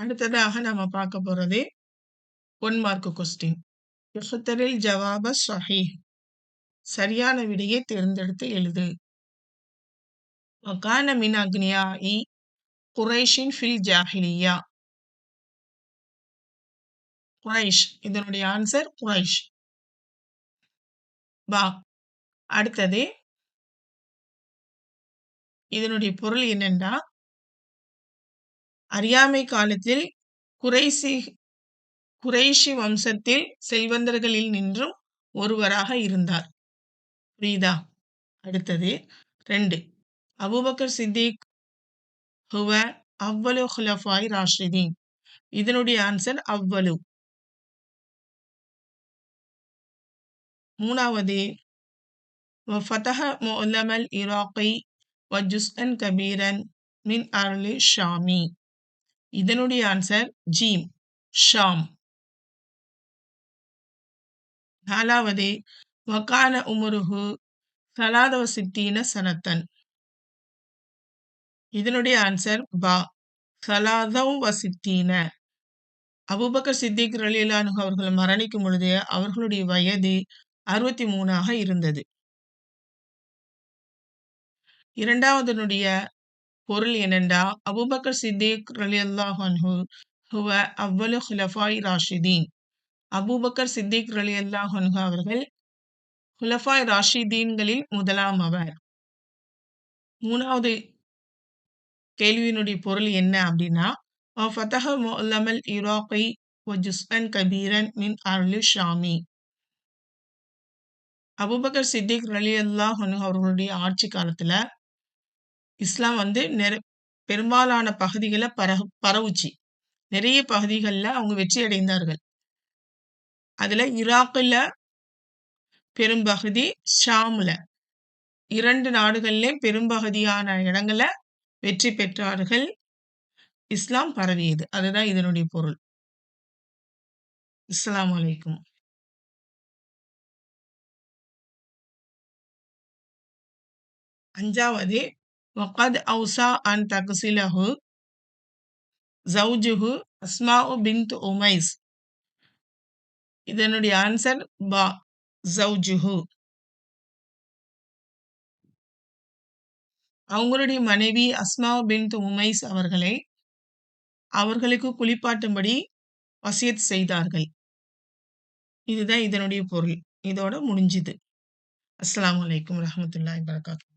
அடுத்ததாக நம்ம பார்க்க போறது 1 மார்க் கொஸ்டின். இஃப்தரில் ஜவாப ஸஹீஹ். சரியான விடையை தேர்ந்தெடுத்து எழுது. வகான மின் அக்னியாஇ குரைஷின் ஃபில் ஜாஹிலிய்யா. குரைஷ், இதனுடைய ஆன்சர் குரைஷ். பா. அடுத்தது இதனுடைய பொருள் என்னன்னா, அறியாமை காலத்தில் குறைஷி வம்சத்தில் செல்வந்தர்களில் நின்றும் ஒருவராக இருந்தார். புரியுதா? அடுத்தது 2. அபூபக்கர் சித்திக் ஹுவ அவ்வலு ஹுலஃபாய் ராஷிதீன். இதனுடைய ஆன்சர் அவ்வலு. 3வது வஃபதஹ முஅல்லமல் இராக்கி வஜுஸ்அன் கபீரன் மின் அர்லி ஷாமி. இதனுடைய ஆன்சர் ஜீம், ஷாம். 4வது வகான உமருஹு சலாத வசித்தீன சனத்தன். இதனுடைய ஆன்சர் பா, சலாதவ் வசித்தீன. அபூபக்கர் சித்திக் ரலியல்லாஹு அன்ஹு அவர்கள் மரணிக்கும் பொழுது அவர்களுடைய வயது 63ஆக இருந்தது. 2வதனுடைய பொருள் என்னென்றா, அபூபக்கர் சித்திக் ரலியல்லாஹு அன்ஹு ஹுவ அவ்வலு ஹுலஃபாய் ராஷிதீன். அபூபக்கர் சித்திக் ரலியல்லாஹு அன்ஹு அவர்கள் ஹுலஃபாய் ராஷிதீன்களில் முதலாம் அவர். 3வது கேள்வியினுடைய பொருள் என்ன அப்படின்னா, வஃபதஹ முஅல்லமல் இராக்கி வஜுஸ்அன் கபீரன் மின் அர்லி ஷாமி. அபூபக்கர் சித்திக் ரலியல்லாஹு அன்ஹு அவர்களுடைய ஆட்சி காலத்துல இஸ்லாம் பெரும்பாலான பகுதிகளை பரவுச்சு. நிறைய பகுதிகளில் அவங்க வெற்றி அடைந்தார்கள். அதுல ஈராக்ல பெரும்பகுதி, ஷாம்ல 2 நாடுகளிலே பெரும்பகுதியான இடங்களை வெற்றி பெற்றார்கள். இஸ்லாம் பரவியது. அதுதான் இதனுடைய பொருள். அஸ்ஸலாமு அலைக்கும். 5வது வகத் அவுசா அன் தக்சிலஹு ஜௌஜுஹு அஸ்மாஉ பின்த் உமைஸ். இதனுடைய ஆன்சர் பா, ஜௌஜுஹு. அவங்களுடைய மனைவி அஸ்மா பின்த் உமைஸ் அவர்களுக்கு குளிப்பாட்டும்படி வசியத் செய்தார்கள். இதுதான் இதனுடைய பொருள். இதோட முடிஞ்சுது. அஸ்ஸலாமு அலைக்கும் வரஹ்மத்துல்லாஹி வபரகாத்துஹு.